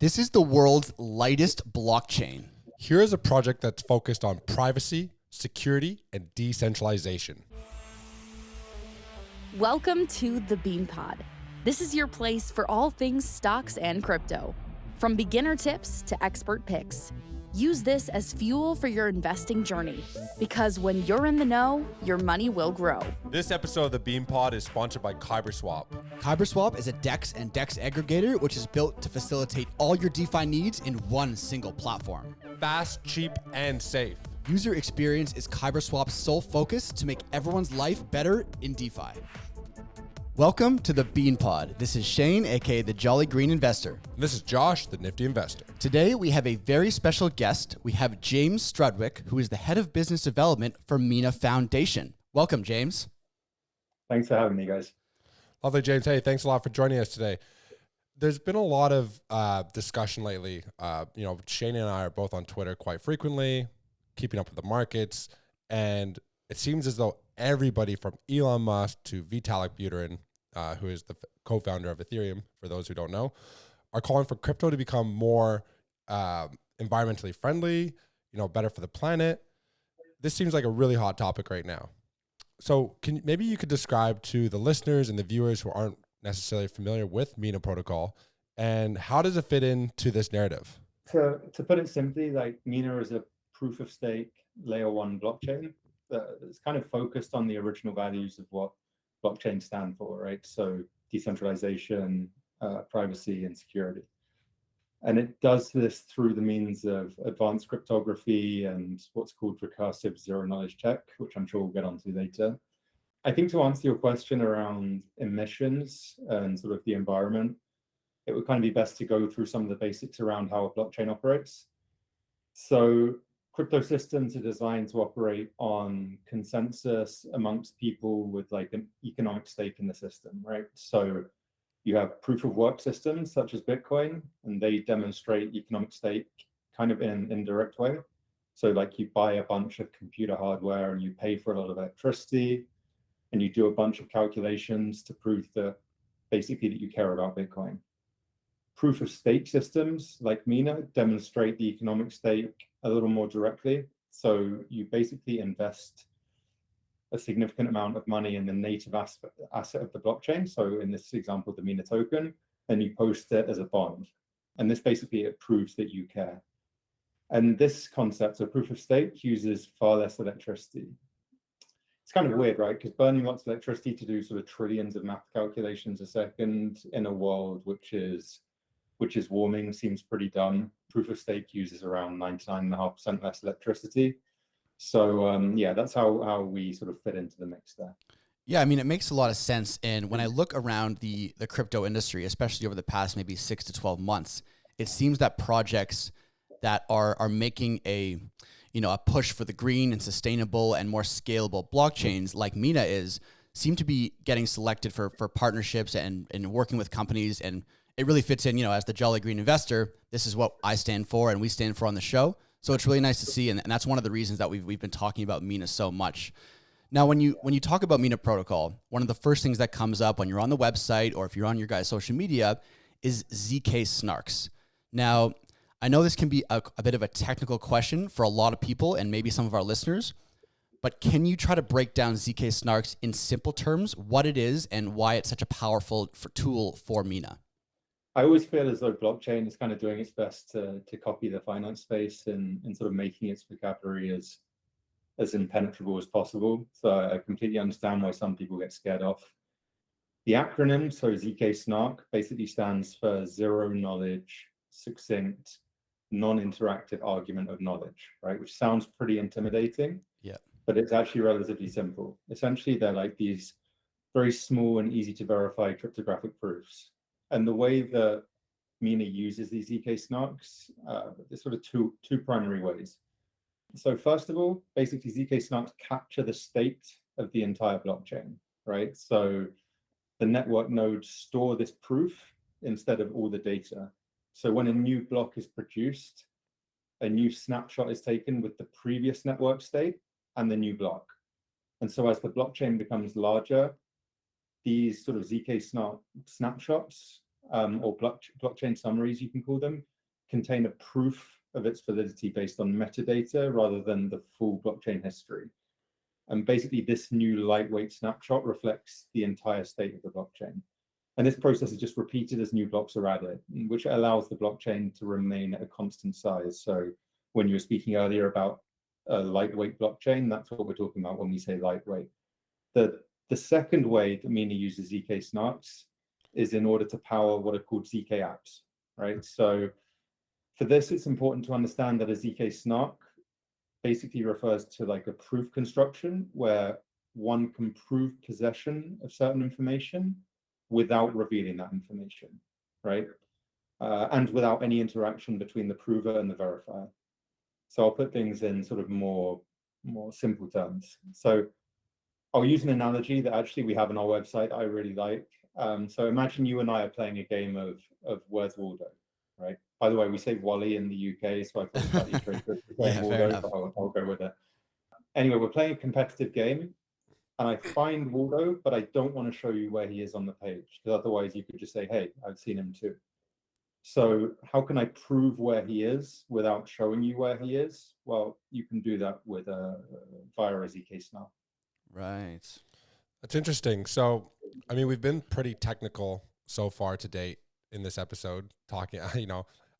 This is the world's lightest blockchain. Here is a project that's focused on privacy, security, and decentralization. Welcome to the Bean Pod. This is your place for all things stocks and crypto. From beginner tips to expert picks. Use this as fuel for your investing journey, because when you're in the know, your money will grow. This episode of the Bean Pod is sponsored by KyberSwap. KyberSwap is a DEX and DEX aggregator which is built to facilitate all your DeFi needs in one single platform. Fast, cheap, and safe. User experience is KyberSwap's sole focus to make everyone's life better in DeFi. Welcome to the Bean Pod. This is Shane, aka the Jolly Green Investor. And this is Josh, the Nifty Investor. Today we have a very special guest. We have James Strudwick, who is the head of business development for Mina Foundation. Welcome, James. Thanks for having me, guys. Lovely, James. Hey, thanks a lot for joining us today. There's been a lot of discussion lately. Shane and I are both on Twitter quite frequently, keeping up with the markets, and it seems as though everybody from Elon Musk to Vitalik Buterin, who is the co-founder of Ethereum, for those who don't know, are calling for crypto to become more environmentally friendly, better for the planet. This seems like a really hot topic right now. So maybe you could describe to the listeners and the viewers who aren't necessarily familiar with Mina Protocol, and how does it fit into this narrative? To put it simply, Mina is a proof of stake layer one blockchain that's kind of focused on the original values of what blockchains stand for, right? So decentralization, privacy, and security. And it does this through the means of advanced cryptography and what's called recursive zero knowledge check, which I'm sure we'll get onto later. I think to answer your question around emissions and sort of the environment, it would kind of be best to go through some of the basics around how a blockchain operates. So crypto systems are designed to operate on consensus amongst people with an economic stake in the system, right? So you have proof of work systems such as Bitcoin, and they demonstrate economic stake kind of in an indirect way. So you buy a bunch of computer hardware and you pay for a lot of electricity, and you do a bunch of calculations to prove that basically that you care about Bitcoin. Proof of stake systems like Mina demonstrate the economic stake a little more directly. So you basically invest a significant amount of money in the native asset of the blockchain. So in this example, the Mina token, and you post it as a bond. And this basically, it proves that you care. And this concept of proof of stake uses far less electricity. It's kind of weird, right? Because burning lots of electricity to do sort of trillions of math calculations a second in a world which is warming seems pretty dumb. Proof of stake uses around 99.5% less electricity. So that's how we sort of fit into the mix there. Yeah, I mean, it makes a lot of sense. And when I look around the crypto industry, especially over the past maybe 6 to 12 months, it seems that projects that are making a push for the green and sustainable and more scalable blockchains like Mina seem to be getting selected for partnerships and working with companies. And it really fits in, as the Jolly Green Investor, this is what I stand for and we stand for on the show. So it's really nice to see. And that's one of the reasons that we've been talking about Mina so much. Now, when you talk about Mina Protocol, one of the first things that comes up when you're on the website or if you're on your guys' social media is Zk-Snarks. Now, I know this can be a bit of a technical question for a lot of people and maybe some of our listeners, but can you try to break down Zk-Snarks in simple terms, what it is and why it's such a powerful tool for Mina? I always feel as though blockchain is kind of doing its best to copy the finance space and sort of making its vocabulary as impenetrable as possible. So I completely understand why some people get scared off. The acronym, so Zk-Snark, basically stands for Zero Knowledge, Succinct, Non-Interactive Argument of Knowledge, right? Which sounds pretty intimidating. Yeah. But it's actually relatively simple. Essentially, they're like these very small and easy to verify cryptographic proofs. And the way that Mina uses these Zk-Snarks, there's sort of two primary ways. So first of all, basically Zk-Snarks capture the state of the entire blockchain, right? So the network nodes store this proof instead of all the data. So when a new block is produced, a new snapshot is taken with the previous network state and the new block. And so as the blockchain becomes larger, these sort of Zk snapshots or blockchain summaries, you can call them, contain a proof of its validity based on metadata rather than the full blockchain history. And basically, this new lightweight snapshot reflects the entire state of the blockchain. And this process is just repeated as new blocks are added, which allows the blockchain to remain at a constant size. So when you were speaking earlier about a lightweight blockchain, that's what we're talking about when we say lightweight. The second way that Mina uses Zk-Snarks is in order to power what are called Zk apps, right? So for this, it's important to understand that a Zk-Snark basically refers to like a proof construction where one can prove possession of certain information without revealing that information, right? And without any interaction between the prover and the verifier. So I'll put things in sort of more simple terms. So I'll use an analogy that actually we have on our website that I really like. So imagine you and I are playing a game of Where's Waldo, right? By the way, we say Wally in the UK, so I thought it's slightly trickier to play Waldo, but I'll go with it. Anyway, we're playing a competitive game, and I find Waldo, but I don't want to show you where he is on the page, because otherwise you could just say, hey, I've seen him too. So how can I prove where he is without showing you where he is? Well, you can do that with via a Zk-Snark. Right. That's interesting. So, I mean, we've been pretty technical so far to date in this episode, talking,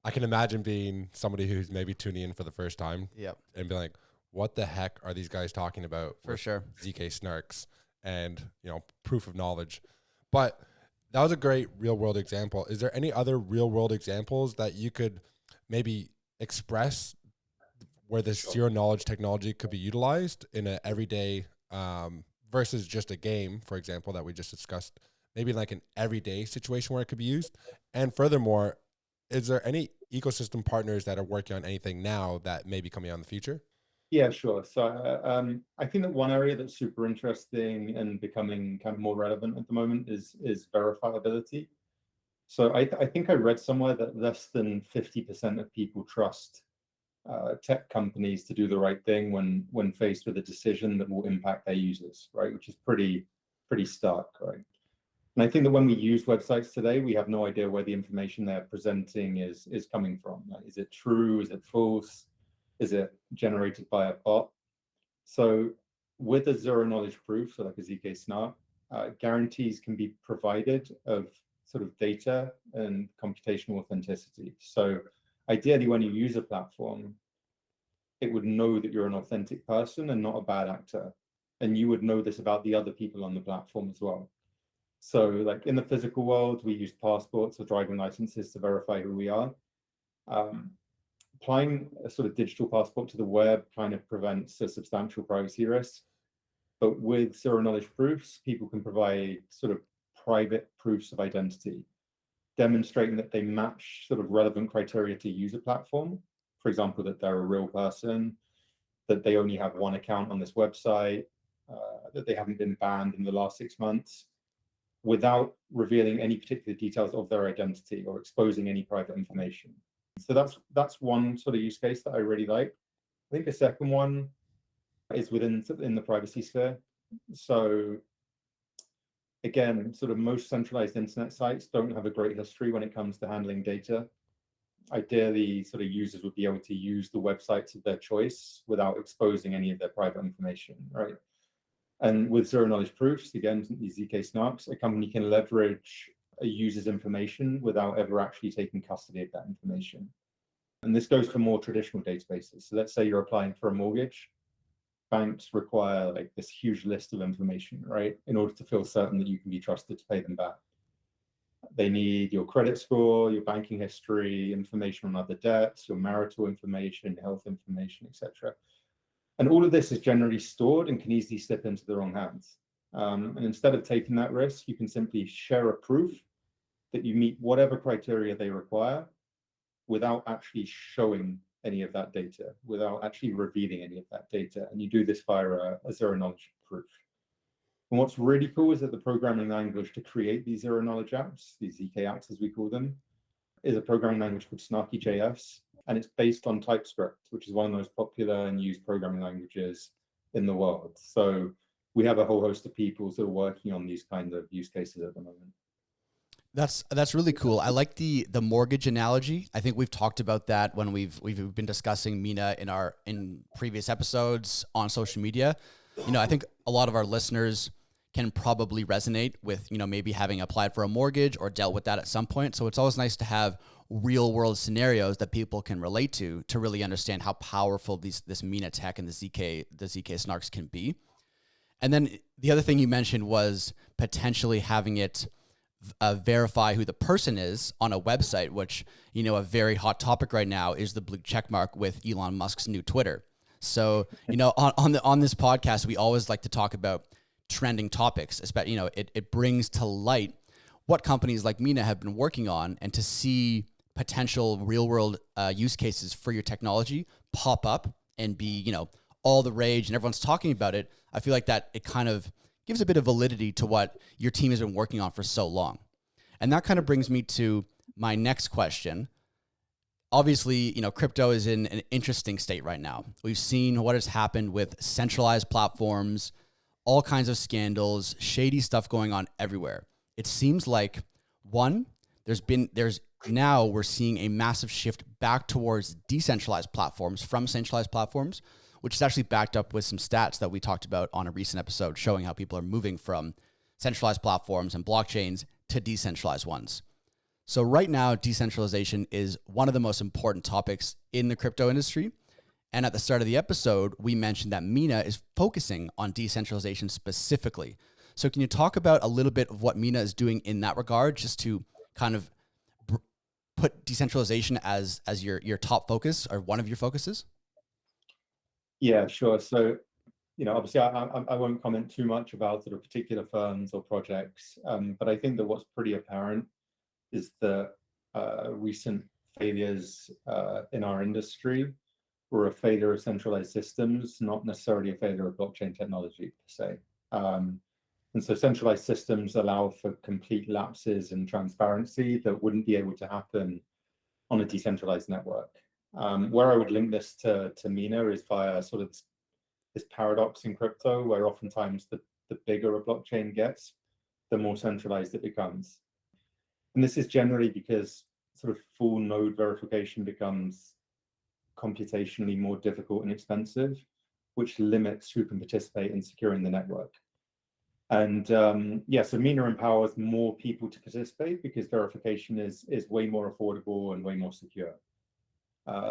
I can imagine being somebody who's maybe tuning in for the first time and be like, what the heck are these guys talking about? For sure. Zk-Snarks and, proof of knowledge. But that was a great real world example. Is there any other real world examples that you could maybe express where this zero knowledge technology could be utilized in an everyday versus just a game, for example, that we just discussed, maybe like an everyday situation where it could be used? And furthermore, is there any ecosystem partners that are working on anything now that may be coming out in the future? Yeah, sure. So I think that one area that's super interesting and becoming kind of more relevant at the moment is verifiability. So I think I read somewhere that less than 50% of people trust tech companies to do the right thing when faced with a decision that will impact their users, right? Which is pretty stark, right? And I think that when we use websites today, we have no idea where the information they're presenting is coming from. Like, is it true? Is it false? Is it generated by a bot? So with a zero knowledge proof, so like a Zk-Snark, guarantees can be provided of sort of data and computational authenticity. So ideally, when you use a platform, it would know that you're an authentic person and not a bad actor. And you would know this about the other people on the platform as well. So like in the physical world, we use passports or driving licenses to verify who we are. Applying a sort of digital passport to the web kind of prevents a substantial privacy risk. But with zero knowledge proofs, people can provide sort of private proofs of identity, demonstrating that they match sort of relevant criteria to use a platform. For example, that they're a real person, that they only have one account on this website, that they haven't been banned in the last 6 months, without revealing any particular details of their identity or exposing any private information. So that's one sort of use case that I really like. I think a second one is in the privacy sphere. So again, sort of most centralized internet sites don't have a great history when it comes to handling data. Ideally, sort of users would be able to use the websites of their choice without exposing any of their private information, right? And with zero knowledge proofs, again, these Zk-Snarks, a company can leverage a user's information without ever actually taking custody of that information. And this goes for more traditional databases. So let's say you're applying for a mortgage. Banks require like this huge list of information, right, in order to feel certain that you can be trusted to pay them back. They need your credit score, your banking history, information on other debts, your marital information, health information, etc. And all of this is generally stored and can easily slip into the wrong hands. And instead of taking that risk, you can simply share a proof that you meet whatever criteria they require without actually showing any of that data, without actually revealing any of that data. And you do this via a zero knowledge proof. And what's really cool is that the programming language to create these zero knowledge apps, these ZK apps as we call them, is a programming language called Snarky.js. And it's based on TypeScript, which is one of the most popular and used programming languages in the world. So we have a whole host of people sort of working on these kind of use cases at the moment. That's really cool. I like the mortgage analogy. I think we've talked about that when we've been discussing Mina in previous episodes on social media. I think a lot of our listeners can probably resonate with, maybe having applied for a mortgage or dealt with that at some point. So it's always nice to have real world scenarios that people can relate to really understand how powerful this Mina tech and the Zk-Snarks can be. And then the other thing you mentioned was potentially having it verify who the person is on a website, which, a very hot topic right now is the blue check mark with Elon Musk's new Twitter. So, on this podcast, we always like to talk about trending topics, especially, it brings to light what companies like Mina have been working on, and to see potential real world use cases for your technology pop up and be, all the rage and everyone's talking about it. I feel like that it kind of gives a bit of validity to what your team has been working on for so long. And that kind of brings me to my next question. Obviously, crypto is in an interesting state right now. We've seen what has happened with centralized platforms, all kinds of scandals, shady stuff going on everywhere. It seems like, one, now we're seeing a massive shift back towards decentralized platforms from centralized platforms, which is actually backed up with some stats that we talked about on a recent episode, showing how people are moving from centralized platforms and blockchains to decentralized ones. So right now, decentralization is one of the most important topics in the crypto industry. And at the start of the episode, we mentioned that Mina is focusing on decentralization specifically. So can you talk about a little bit of what Mina is doing in that regard, just to kind of put decentralization as your top focus, or one of your focuses? Yeah, sure. So, obviously I won't comment too much about sort of particular firms or projects, but I think that what's pretty apparent is the recent failures in our industry were a failure of centralized systems, not necessarily a failure of blockchain technology per se. And so centralized systems allow for complete lapses in transparency that wouldn't be able to happen on a decentralized network. Where I would link this to Mina is via sort of this paradox in crypto, where oftentimes the bigger a blockchain gets, the more centralized it becomes. And this is generally because sort of full node verification becomes computationally more difficult and expensive, which limits who can participate in securing the network. And so Mina empowers more people to participate because verification is way more affordable and way more secure.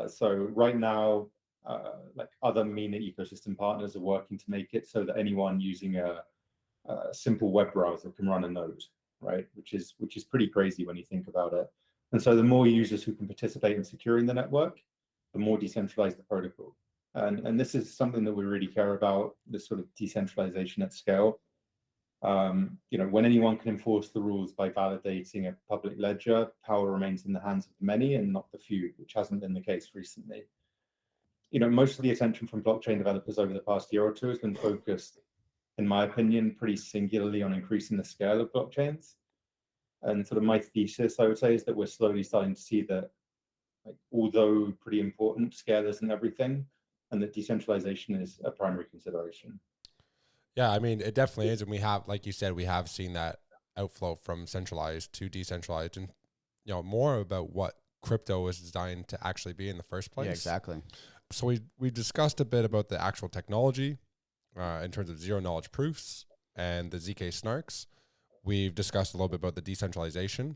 So right now, like other Mina ecosystem partners are working to make it so that anyone using a simple web browser can run a node, right? Which is pretty crazy when you think about it. And so the more users who can participate in securing the network, the more decentralized the protocol. And this is something that we really care about, this sort of decentralization at scale. When anyone can enforce the rules by validating a public ledger, power remains in the hands of the many and not the few, which hasn't been the case recently. Most of the attention from blockchain developers over the past year or two has been focused, in my opinion, pretty singularly on increasing the scale of blockchains. And sort of my thesis, I would say, is that we're slowly starting to see that, like, although pretty important, scale isn't everything, and that decentralization is a primary consideration. Yeah, I mean, it definitely is. And we have, like you said, we have seen that outflow from centralized to decentralized, and, more about what crypto was designed to actually be in the first place. Yeah, exactly. So we discussed a bit about the actual technology in terms of zero knowledge proofs and the Zk-Snarks. We've discussed a little bit about the decentralization,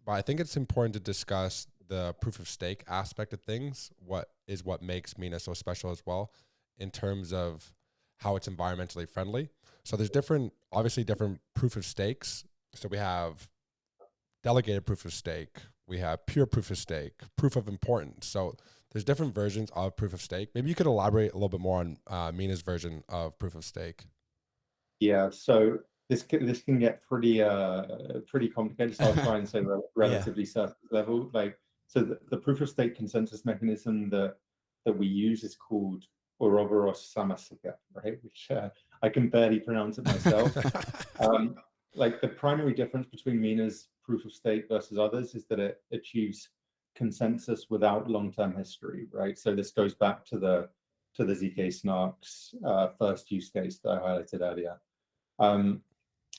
but I think it's important to discuss the proof of stake aspect of things. What makes Mina so special as well, in terms of how it's environmentally friendly. So there's obviously different proof of stakes. So we have delegated proof of stake, we have pure proof of stake, proof of importance. So there's different versions of proof of stake. Maybe you could elaborate a little bit more on Mina's version of proof of stake. Yeah, so this can get pretty complicated. So I'll try and say relatively surface level. So the proof of stake consensus mechanism that we use is called Ouroboros Samasika, right? Which I can barely pronounce it myself. The primary difference between Mina's proof of stake versus others is that it achieves consensus without long-term history, right? So this goes back to the Zk-Snarks first use case that I highlighted earlier.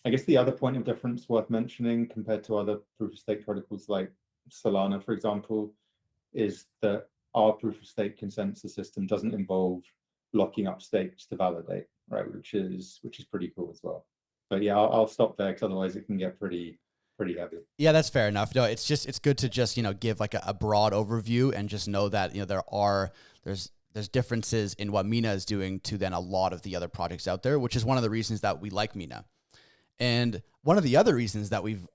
I guess the other point of difference worth mentioning compared to other proof of stake protocols like Solana, for example, is that our proof of stake consensus system doesn't involve locking up stakes to validate, right? Which is pretty cool as well. But yeah, I'll stop there because otherwise it can get pretty heavy. Yeah, that's fair enough. No, it's good to just, give like a broad overview and just know that, there's differences in what Mina is doing to then a lot of the other projects out there, which is one of the reasons that we like Mina. And one of the other reasons that we've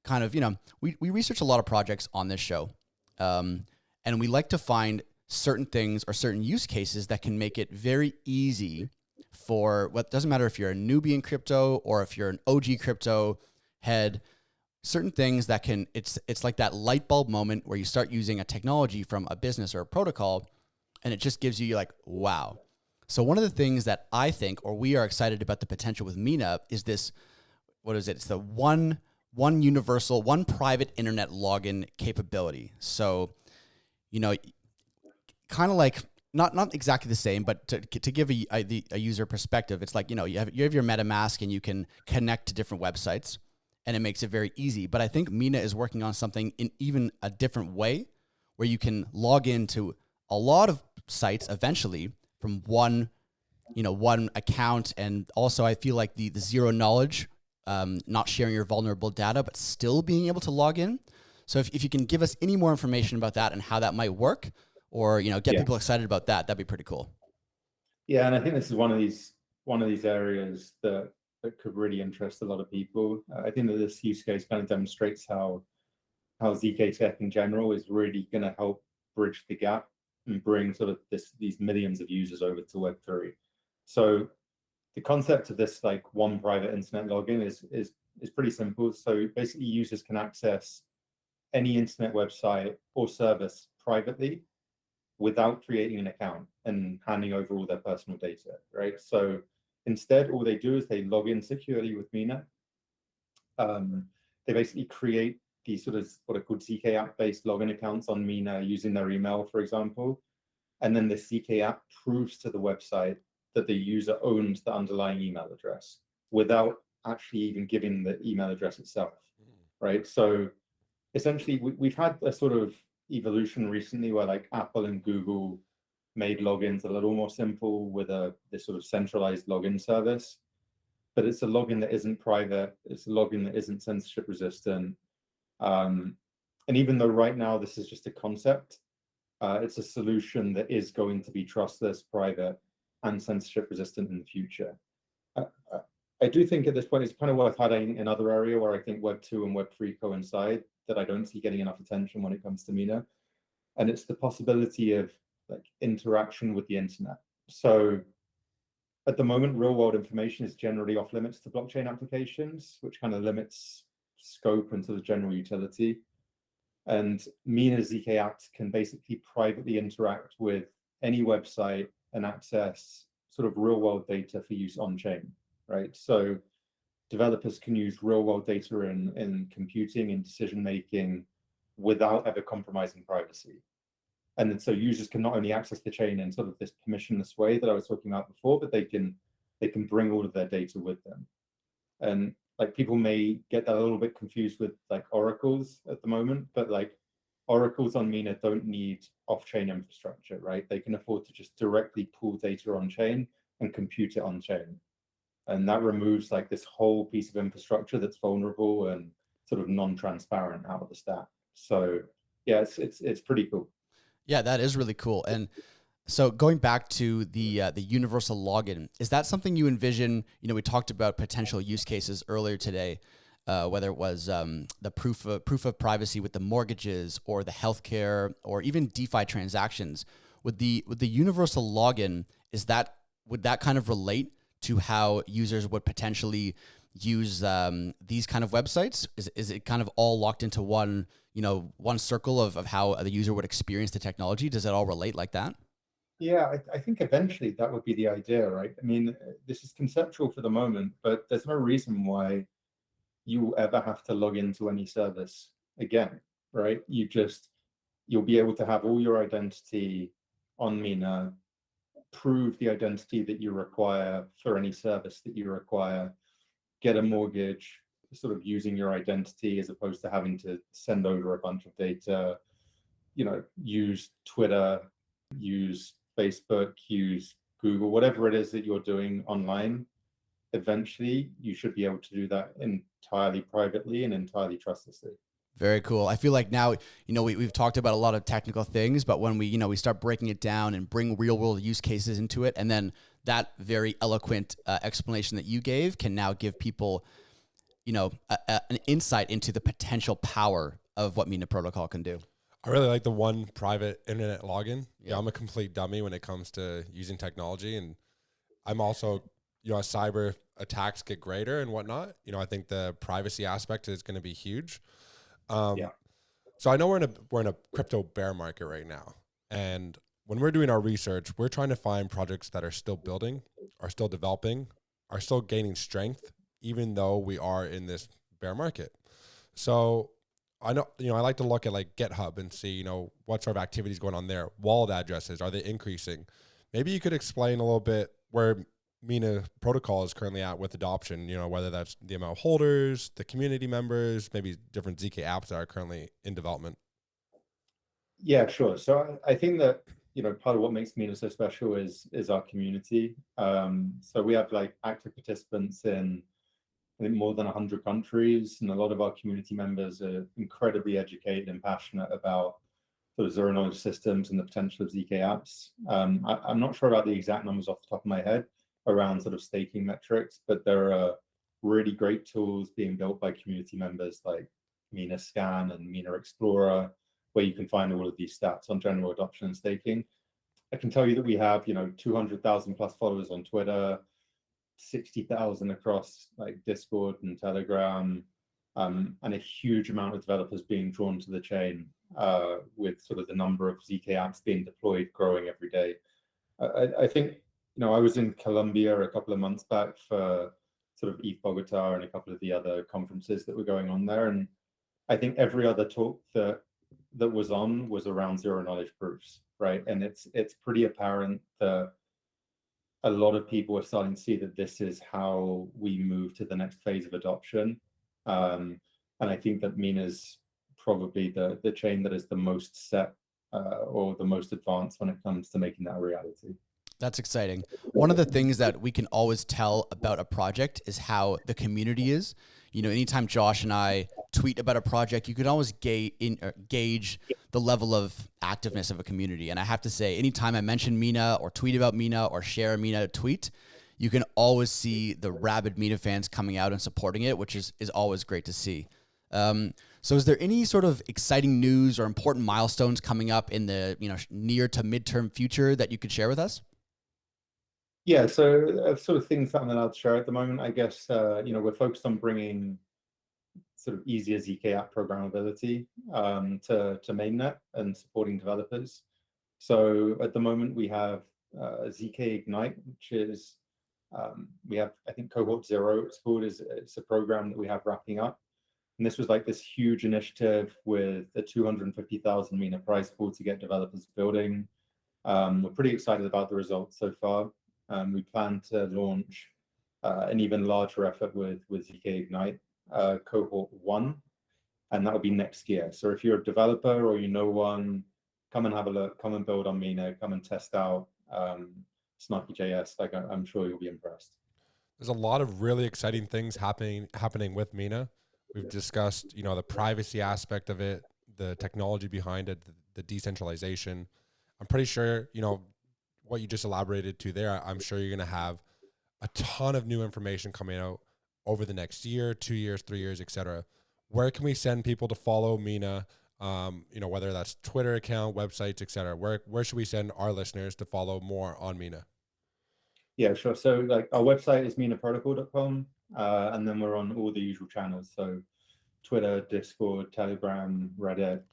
kind of, we research a lot of projects on this show. And we like to find certain things or certain use cases that can make it very easy for what doesn't matter if you're a newbie in crypto or if you're an OG crypto head, certain things that can, it's like that light bulb moment where you start using a technology from a business or a protocol and it just gives you like, wow. So one of the things that I think, or we are excited about the potential with Mina is this, what is it? It's the one universal, one private internet login capability. So, kind of like not exactly the same, but to give a user perspective, it's like, you have your MetaMask and you can connect to different websites and it makes it very easy. But I think Mina is working on something in even a different way where you can log into a lot of sites eventually from one account. And also I feel like the zero knowledge, not sharing your vulnerable data, but still being able to log in. So if you can give us any more information about that and how that might work, or get people excited about that, that'd be pretty cool. Yeah, and I think this is one of these areas that could really interest a lot of people. I think that this use case kind of demonstrates how ZK tech in general is really going to help bridge the gap and bring sort of these millions of users over to Web3. So the concept of this like one private internet login is pretty simple. So basically users can access any internet website or service privately without creating an account and handing over all their personal data, right? So instead, all they do is they log in securely with Mina. They basically create these sort of what are called ZK app-based login accounts on Mina using their email, for example. And then the ZK app proves to the website that the user owns the underlying email address without actually even giving the email address itself, right? So essentially, we've had a sort of evolution recently where like Apple and Google made logins a little more simple with this sort of centralized login service, but it's a login that isn't private. It's a login that isn't censorship resistant. And even though right now this is just a concept, it's a solution that is going to be trustless, private, and censorship resistant in the future. I do think at this point it's kind of worth highlighting another area where I think Web 2 and Web 3 coincide that I don't see getting enough attention when it comes to Mina. And it's the possibility of like interaction with the internet. So at the moment, real world information is generally off limits to blockchain applications, which kind of limits scope and sort of general utility. And Mina ZK apps can basically privately interact with any website and access sort of real world data for use on chain, right? So developers can use real world data in computing and decision making without ever compromising privacy. And then so users can not only access the chain in sort of this permissionless way that I was talking about before, but they can bring all of their data with them. And like people may get that a little bit confused with like oracles at the moment, but like oracles on Mina don't need off-chain infrastructure, right? They can afford to just directly pull data on chain and compute it on chain. And that removes like this whole piece of infrastructure that's vulnerable and sort of non-transparent out of the stack. So yeah, it's pretty cool. Yeah, that is really cool. And so going back to the universal login, is that something you envision? We talked about potential use cases earlier today, whether it was the proof of privacy with the mortgages or the healthcare or even DeFi transactions. With the universal login, would that kind of relate to how users would potentially use these kind of websites? Is it kind of all locked into one circle of how the user would experience the technology? Does it all relate like that? Yeah, I think eventually that would be the idea, right? I mean, this is conceptual for the moment, but there's no reason why you ever have to log into any service again, right? You'll be able to have all your identity on Mina, prove the identity that you require for any service that you require, get a mortgage sort of using your identity as opposed to having to send over a bunch of data, use Twitter, use Facebook, use Google, whatever it is that you're doing online. Eventually, you should be able to do that entirely privately and entirely trustlessly. Very cool. I feel like now, we've talked about a lot of technical things, but when we start breaking it down and bring real world use cases into it, and then that very eloquent explanation that you gave can now give people, an insight into the potential power of what Mina Protocol can do. I really like the one private internet login. Yeah, I'm a complete dummy when it comes to using technology, and I'm also, as cyber attacks get greater and whatnot, I think the privacy aspect is going to be huge. So I know we're in a crypto bear market right now, and when we're doing our research, we're trying to find projects that are still building, are still developing, are still gaining strength, even though we are in this bear market. So I know, I like to look at like GitHub and see, what sort of activities going on there. Wallet addresses, are they increasing? Maybe you could explain a little bit where Mina Protocol is currently at with adoption, whether that's the amount of holders, the community members, maybe different ZK apps that are currently in development. Yeah, sure. So I think that, part of what makes Mina so special is our community. So we have like active participants in, I think, more than 100 countries, and a lot of our community members are incredibly educated and passionate about sort of zero knowledge systems and the potential of ZK apps. I'm not sure about the exact numbers off the top of my head around sort of staking metrics, but there are really great tools being built by community members like Mina Scan and Mina Explorer, where you can find all of these stats on general adoption and staking. I can tell you that we have, 200,000 plus followers on Twitter, 60,000 across like Discord and Telegram, and a huge amount of developers being drawn to the chain, with sort of the number of ZK apps being deployed growing every day. I think, I was in Colombia a couple of months back for sort of ETH Bogota and a couple of the other conferences that were going on there, and I think every other talk that was on was around zero knowledge proofs, right? And it's pretty apparent that a lot of people are starting to see that this is how we move to the next phase of adoption. And I think that Mina's probably the chain that is the most set or the most advanced when it comes to making that a reality. That's exciting. One of the things that we can always tell about a project is how the community is. Anytime Josh and I tweet about a project, you can always gauge the level of activeness of a community. And I have to say, anytime I mention Mina or tweet about Mina or share a Mina tweet, you can always see the rabid Mina fans coming out and supporting it, which is always great to see. So is there any sort of exciting news or important milestones coming up in the near to midterm future that you could share with us? Yeah, so sort of things that I'm allowed to share at the moment, I guess, we're focused on bringing sort of easier ZK app programmability to mainnet and supporting developers. So at the moment we have ZK Ignite, which is, we have, I think, Cohort 0, it's called, it's a program that we have wrapping up. And this was like this huge initiative with a 250,000 Mina prize pool to get developers building. We're pretty excited about the results so far. We plan to launch an even larger effort with ZK Ignite, Cohort 1, and that will be next year. So if you're a developer or one, come and have a look, come and build on Mina, come and test out Snarky.js. Like, I'm sure you'll be impressed. There's a lot of really exciting things happening with Mina. We've discussed, the privacy aspect of it, the technology behind it, the decentralization. I'm pretty sure, what you just elaborated to there, I'm sure you're going to have a ton of new information coming out over the next year, 2 years, 3 years, etc. Where can we send people to follow Mina? Whether that's Twitter account, websites, etc. Where should we send our listeners to follow more on Mina? Yeah, sure. So like our website is minaprotocol.com, and then we're on all the usual channels. So Twitter, Discord, Telegram, Reddit.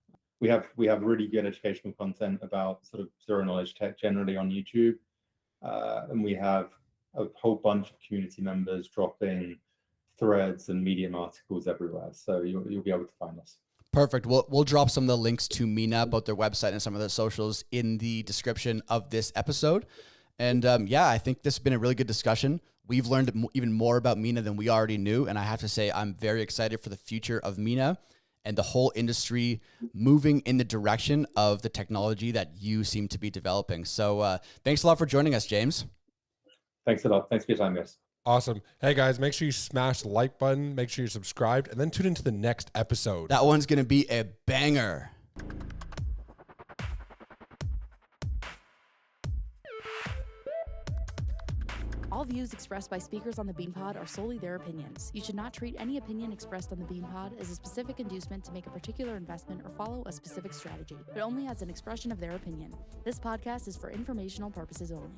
We have really good educational content about sort of zero knowledge tech generally on YouTube, and we have a whole bunch of community members dropping threads and Medium articles everywhere. So you'll be able to find us. Perfect. We'll drop some of the links to Mina, both their website and some of their socials, in the description of this episode. And I think this has been a really good discussion. We've learned even more about Mina than we already knew. And I have to say, I'm very excited for the future of Mina and the whole industry moving in the direction of the technology that you seem to be developing. So thanks a lot for joining us, James. Thanks a lot. Thanks for your time, guys. Awesome. Hey guys, make sure you smash the like button, make sure you're subscribed, and then tune into the next episode. That one's going to be a banger. All views expressed by speakers on the BeanPod are solely their opinions. You should not treat any opinion expressed on the BeanPod as a specific inducement to make a particular investment or follow a specific strategy, but only as an expression of their opinion. This podcast is for informational purposes only.